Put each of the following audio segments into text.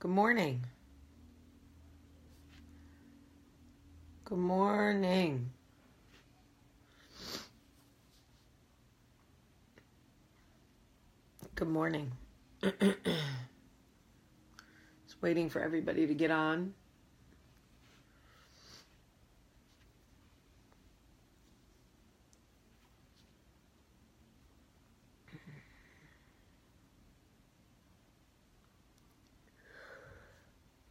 Good morning. Good morning. Good morning. Just waiting for everybody to get on.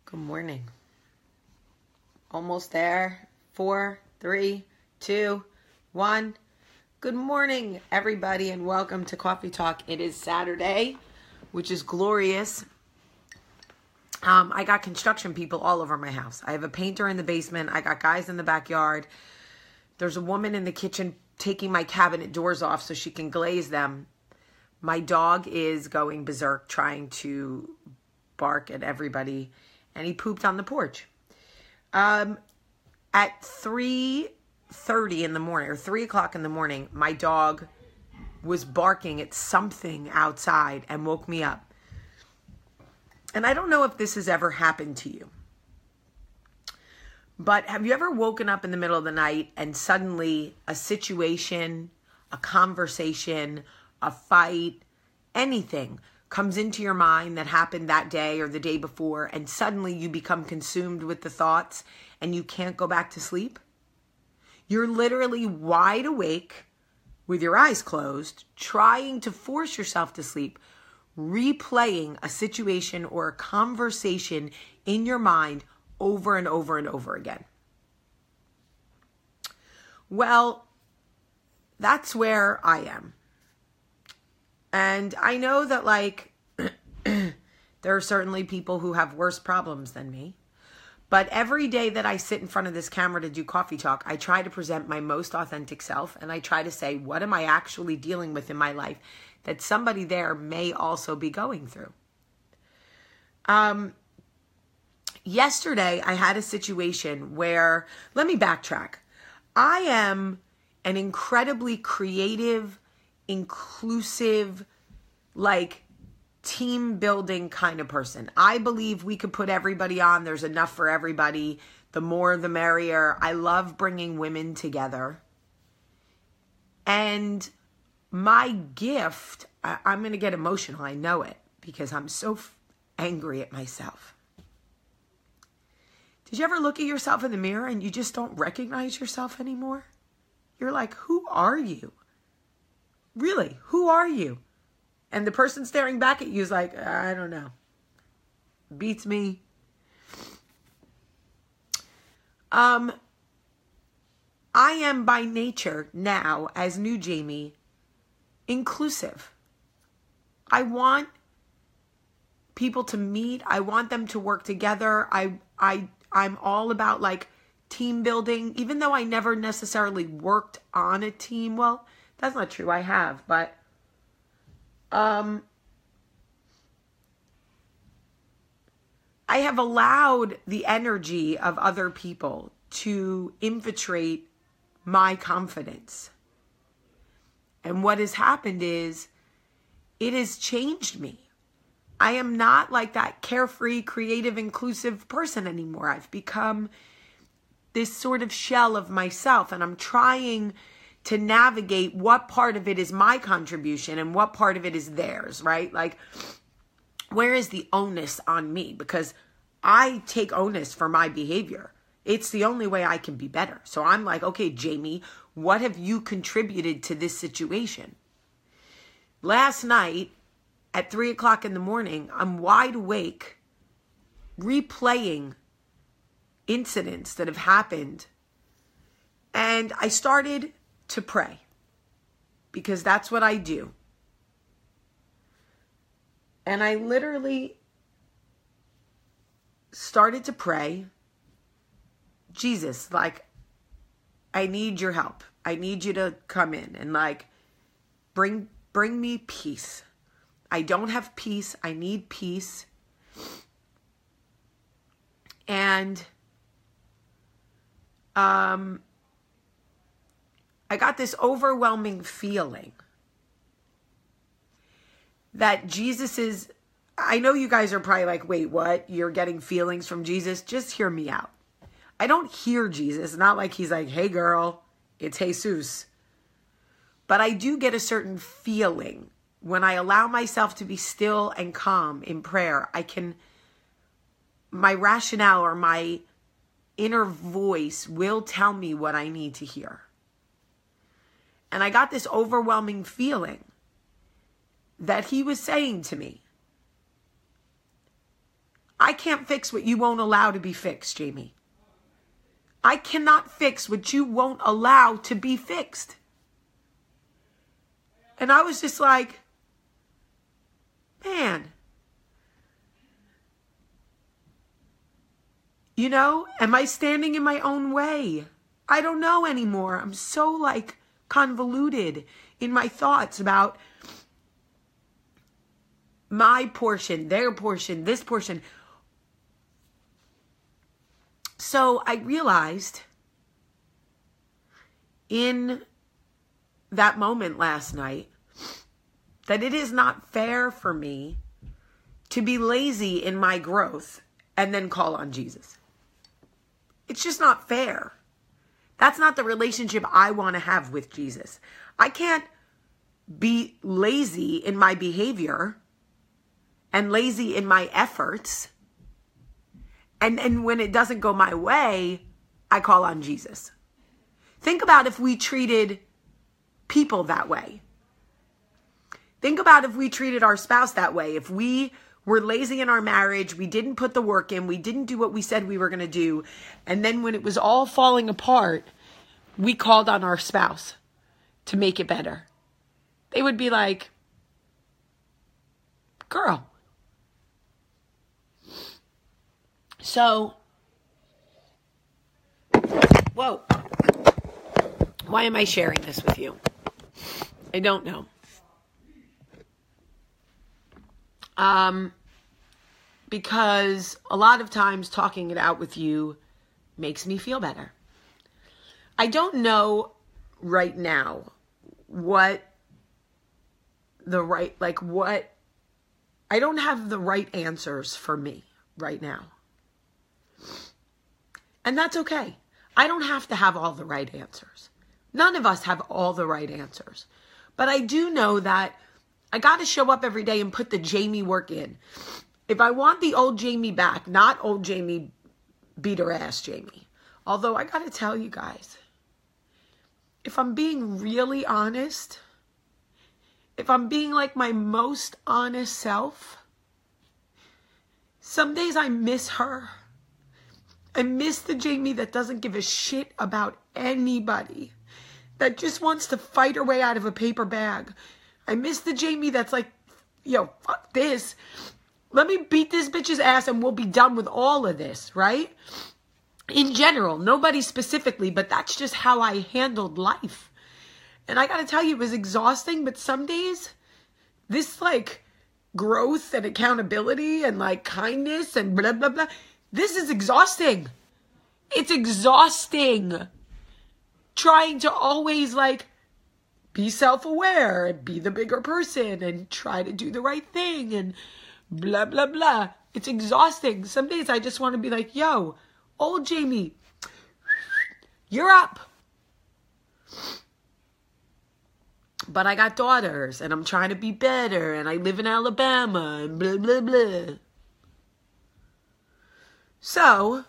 Good morning. Almost there. 4, 3, 2, 1. Good morning, everybody, and welcome to Coffee Talk. It is Saturday, which is glorious. I got construction people all over my house. I have a painter in the basement. I got guys in the backyard. There's a woman in the kitchen taking my cabinet doors off so she can glaze them. My dog is going berserk trying to bark at everybody, and he pooped on the porch. At 3:30 in the morning, or 3 o'clock in the morning, my dog was barking at something outside and woke me up. And I don't know if this has ever happened to you, but have you ever woken up in the middle of the night and suddenly a situation, a conversation, a fight, anything comes into your mind that happened that day or the day before, and suddenly you become consumed with the thoughts and you can't go back to sleep? You're literally wide awake with your eyes closed, trying to force yourself to sleep, replaying a situation or a conversation in your mind over and over and over again. Well, that's where I am. And I know that, there are certainly people who have worse problems than me. But every day that I sit in front of this camera to do Coffee Talk, I try to present my most authentic self. And I try to say, what am I actually dealing with in my life that somebody there may also be going through? Yesterday, I had a situation where, let me backtrack. I am an incredibly creative, inclusive, team building kind of person. I believe we could put everybody on. There's enough for everybody. The more, the merrier. I love bringing women together. And my gift, I'm going to get emotional. I know it because I'm so angry at myself. Did you ever look at yourself in the mirror and you just don't recognize yourself anymore? You're like, who are you? Really, who are you? And the person staring back at you is like, I don't know. Beats me. I am by nature now, as new Jamie, inclusive. I want people to meet. I want them to work together. I'm all about team building, even though I never necessarily worked on a team. Well, that's not true. I have, but I have allowed the energy of other people to infiltrate my confidence. And what has happened is it has changed me. I am not like that carefree, creative, inclusive person anymore. I've become this sort of shell of myself, and I'm trying to navigate what part of it is my contribution and what part of it is theirs, right? Where is the onus on me? Because I take onus for my behavior. It's the only way I can be better. So I'm like, okay, Jamie, what have you contributed to this situation? Last night at 3 o'clock in the morning, I'm wide awake, replaying incidents that have happened. And I started to pray, because that's what I do. And I literally started to pray, Jesus, I need your help. I need you to come in and bring me peace. I don't have peace. I need peace. And I got this overwhelming feeling that Jesus is, I know you guys are probably like, wait, what? You're getting feelings from Jesus? Just hear me out. I don't hear Jesus. Not like he's like, hey girl, it's Jesus. But I do get a certain feeling when I allow myself to be still and calm in prayer. My rationale or my inner voice will tell me what I need to hear. And I got this overwhelming feeling that he was saying to me, I can't fix what you won't allow to be fixed, Jamie. I cannot fix what you won't allow to be fixed. And I was just like, man, am I standing in my own way? I don't know anymore. I'm so like convoluted in my thoughts about my portion, their portion, this portion. So I realized in that moment last night that it is not fair for me to be lazy in my growth and then call on Jesus. It's just not fair. That's not the relationship I want to have with Jesus. I can't be lazy in my behavior and lazy in my efforts. And when it doesn't go my way, I call on Jesus. Think about if we treated people that way. Think about if we treated our spouse that way. If we were lazy in our marriage, we didn't put the work in, we didn't do what we said we were going to do. And then when it was all falling apart, we called on our spouse to make it better. They would be like, girl. So, whoa. Why am I sharing this with you? I don't know. Because a lot of times talking it out with you makes me feel better. I don't know right now I don't have the right answers for me right now. And that's okay. I don't have to have all the right answers. None of us have all the right answers. But I do know that I got to show up every day and put the Jamie work in. If I want the old Jamie back, not old Jamie beat her ass Jamie. Although I got to tell you guys, if I'm being really honest, if I'm being like my most honest self, some days I miss her. I miss the Jamie that doesn't give a shit about anybody, that just wants to fight her way out of a paper bag. I miss the Jamie that's like, yo, fuck this. Let me beat this bitch's ass and we'll be done with all of this, right? In general, nobody specifically, but that's just how I handled life. And I gotta tell you, it was exhausting, but some days, this like growth and accountability and like kindness and blah, blah, blah, this is exhausting. It's exhausting. Trying to always like be self-aware and be the bigger person and try to do the right thing and blah, blah, blah. It's exhausting. Some days I just want to be like, yo, old Jamie, you're up. But I got daughters and I'm trying to be better and I live in Alabama and blah, blah, blah. So,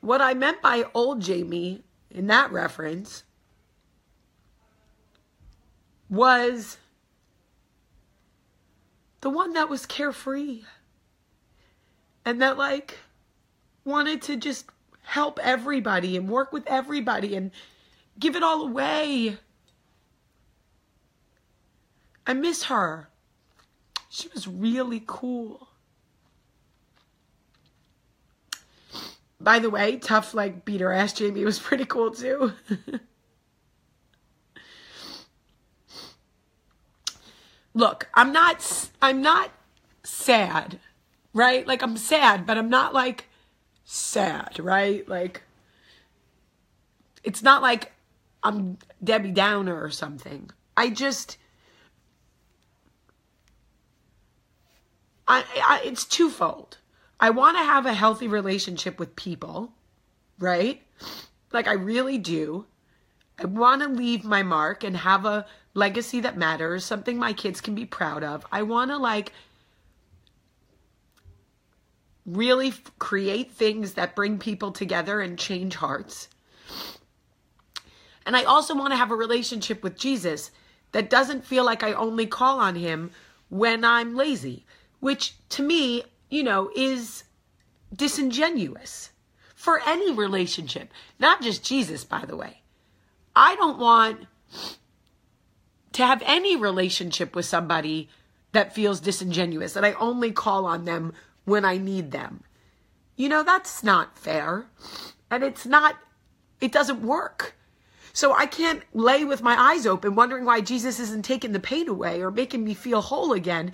what I meant by old Jamie in that reference was the one that was carefree and that like wanted to just help everybody and work with everybody and give it all away. I miss her. She was really cool. By the way, tough like beat her ass Jamie was pretty cool too. Look, I'm not sad, right? Like I'm sad, but I'm not like sad, right? Like it's not like I'm Debbie Downer or something. it's twofold. I want to have a healthy relationship with people, right? Like I really do. I want to leave my mark and have a legacy that matters, something my kids can be proud of. I want to like really create things that bring people together and change hearts. And I also want to have a relationship with Jesus that doesn't feel like I only call on him when I'm lazy, which to me, you know, is disingenuous for any relationship, not just Jesus, by the way. I don't want to have any relationship with somebody that feels disingenuous, that I only call on them when I need them. You know, that's not fair. And it doesn't work. So I can't lay with my eyes open wondering why Jesus isn't taking the pain away or making me feel whole again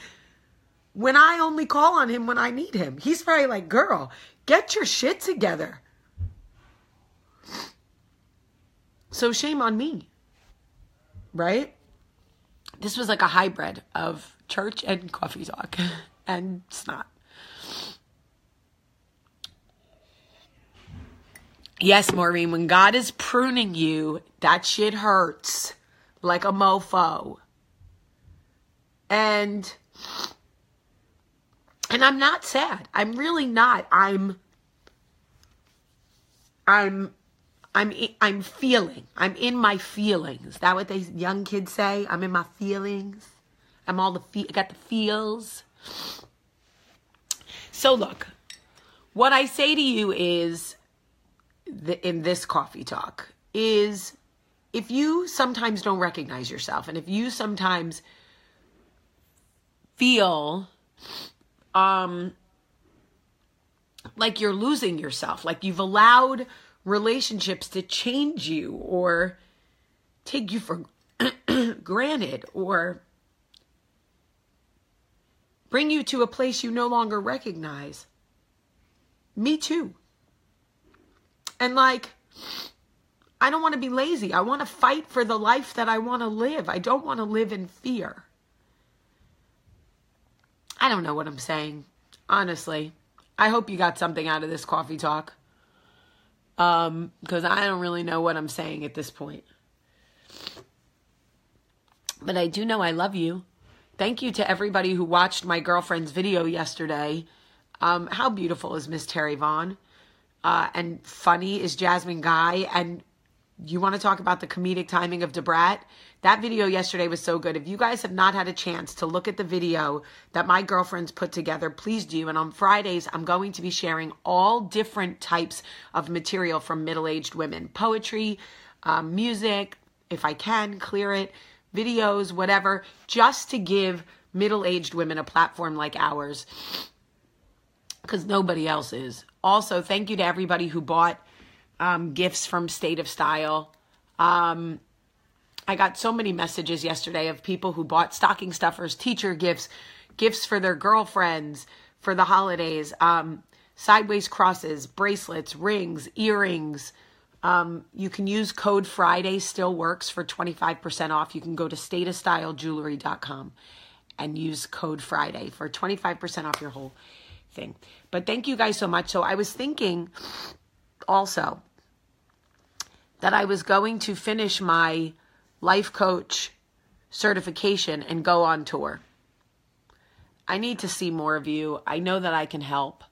when I only call on him when I need him. He's probably like, girl, get your shit together. So shame on me, right? This was like a hybrid of church and coffee talk and snot. Yes, Maureen, when God is pruning you, that shit hurts like a mofo. And I'm not sad. I'm really not. I'm feeling. I'm in my feelings. Is that what they young kids say? I'm in my feelings. I got the feels. So look, what I say to you is, in this coffee talk, is if you sometimes don't recognize yourself, and if you sometimes feel like you're losing yourself, like you've allowed relationships to change you or take you for granted or bring you to a place you no longer recognize. Me too. And like, I don't want to be lazy. I want to fight for the life that I want to live. I don't want to live in fear. I don't know what I'm saying, honestly. I hope you got something out of this coffee talk. Because I don't really know what I'm saying at this point. But I do know I love you. Thank you to everybody who watched my girlfriend's video yesterday. How beautiful is Miss Terry Vaughn? And funny is Jasmine Guy. And you want to talk about the comedic timing of Debrat? That video yesterday was so good. If you guys have not had a chance to look at the video that my girlfriends put together, please do. And on Fridays, I'm going to be sharing all different types of material from middle-aged women. Poetry, music, if I can, clear it, videos, whatever, just to give middle-aged women a platform like ours, because nobody else is. Also, thank you to everybody who bought gifts from State of Style. I got so many messages yesterday of people who bought stocking stuffers, teacher gifts, gifts for their girlfriends for the holidays, sideways crosses, bracelets, rings, earrings. You can use code Friday, still works, for 25% off. You can go to stateofstyleJewelry.com and use code Friday for 25% off your whole thing. But thank you guys so much. So I was thinking also that I was going to finish my life coach certification and go on tour. I need to see more of you. I know that I can help.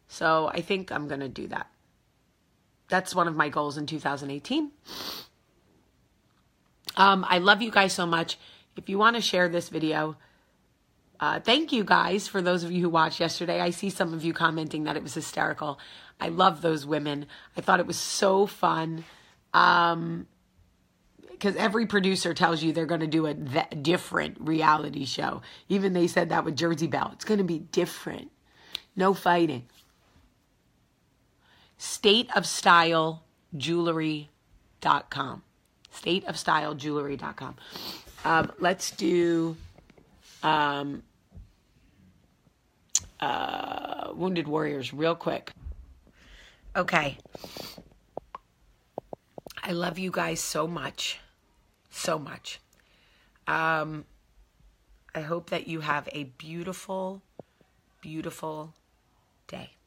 So I think I'm going to do that. That's one of my goals in 2018. I love you guys so much. If you want to share this video, thank you guys for those of you who watched yesterday. I see some of you commenting that it was hysterical. I love those women. I thought it was so fun. Because every producer tells you they're going to do a different reality show. Even they said that with Jersey Belle. It's going to be different. No fighting. StateofstyleJewelry.com. StateofstyleJewelry.com. Let's do Wounded Warriors real quick. Okay. I love you guys so much. So much. I hope that you have a beautiful beautiful day.